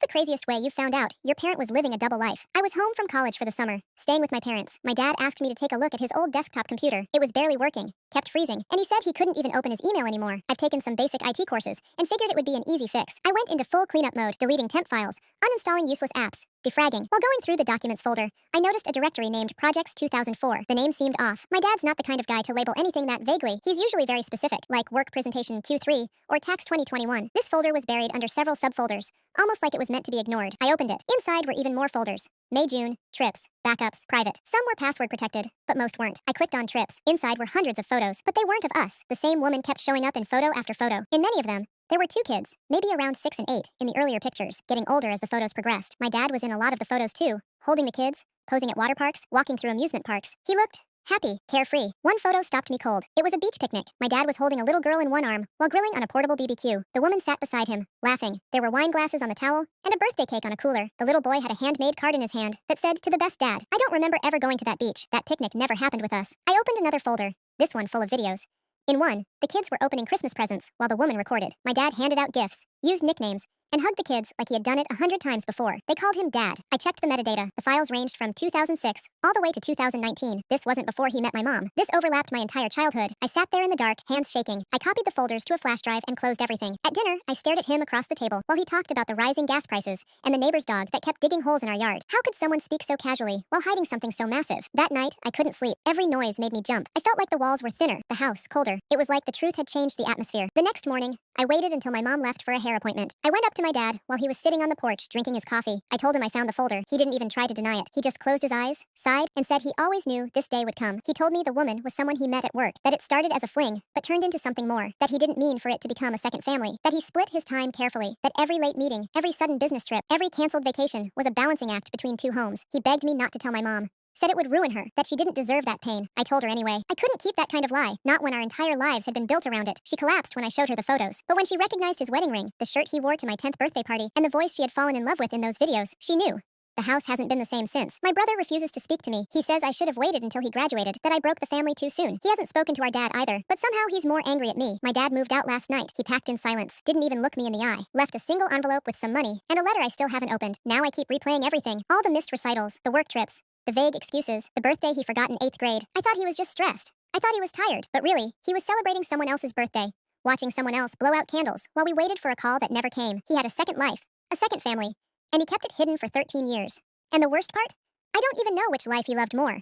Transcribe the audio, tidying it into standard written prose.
the craziest way you found out your parent was living a double life? I was home from college for the summer, staying with my parents. My dad asked me to take a look at his old desktop computer. It was barely working, kept freezing, and he said he couldn't even open his email anymore. I've taken some basic IT courses and figured it would be an easy fix. I went into full cleanup mode, deleting temp files, uninstalling useless apps, defragging. While going through the documents folder, I noticed a directory named Projects 2004. The name seemed off. My dad's not the kind of guy to label anything that vaguely. He's usually very specific, like Work Presentation Q3 or Tax 2021. This folder was buried under several subfolders, almost like it was meant to be ignored. I opened it. Inside were even more folders. May, June, trips, backups, private. Some were password protected, but most weren't. I clicked on trips. Inside were hundreds of photos, but they weren't of us. The same woman kept showing up in photo after photo. In many of them, there were two kids, maybe around 6 and 8, in the earlier pictures, getting older as the photos progressed. My dad was in a lot of the photos too, holding the kids, posing at water parks, walking through amusement parks. He looked happy, carefree. One photo stopped me cold. It was a beach picnic. My dad was holding a little girl in one arm while grilling on a portable BBQ. The woman sat beside him, laughing. There were wine glasses on the towel and a birthday cake on a cooler. The little boy had a handmade card in his hand that said, "To the best dad." I don't remember ever going to that beach. That picnic never happened with us. I opened another folder, this one full of videos. In one, the kids were opening Christmas presents while the woman recorded. My dad handed out gifts, used nicknames, and hugged the kids like he had done it 100 times before. They called him Dad. I checked the metadata. The files ranged from 2006 all the way to 2019. This wasn't before he met my mom. This overlapped my entire childhood. I sat there in the dark, hands shaking. I copied the folders to a flash drive and closed everything. At dinner, I stared at him across the table while he talked about the rising gas prices and the neighbor's dog that kept digging holes in our yard. How could someone speak so casually while hiding something so massive? That night, I couldn't sleep. Every noise made me jump. I felt like the walls were thinner, the house colder. It was like the truth had changed the atmosphere. The next morning, I waited until my mom left for a hair appointment. I went up to my dad while he was sitting on the porch drinking his coffee. I told him I found the folder. He didn't even try to deny it. He just closed his eyes, sighed, and said he always knew this day would come. He told me the woman was someone he met at work, that it started as a fling, but turned into something more, that he didn't mean for it to become a second family, that he split his time carefully, that every late meeting, every sudden business trip, every canceled vacation was a balancing act between two homes. He begged me not to tell my mom. Said it would ruin her, that she didn't deserve that pain. I told her anyway. I couldn't keep that kind of lie, not when our entire lives had been built around it. She collapsed when I showed her the photos. But when she recognized his wedding ring, the shirt he wore to my 10th birthday party, and the voice she had fallen in love with in those videos, she knew. The house hasn't been the same since. My brother refuses to speak to me. He says I should have waited until he graduated, that I broke the family too soon. He hasn't spoken to our dad either, but somehow he's more angry at me. My dad moved out last night. He packed in silence, didn't even look me in the eye, left a single envelope with some money, and a letter I still haven't opened. Now I keep replaying everything, all the missed recitals, the work trips, the vague excuses, the birthday he forgot in 8th grade. I thought he was just stressed. I thought he was tired, but really, he was celebrating someone else's birthday, watching someone else blow out candles while we waited for a call that never came. He had a second life, a second family, and he kept it hidden for 13 years. And the worst part? I don't even know which life he loved more.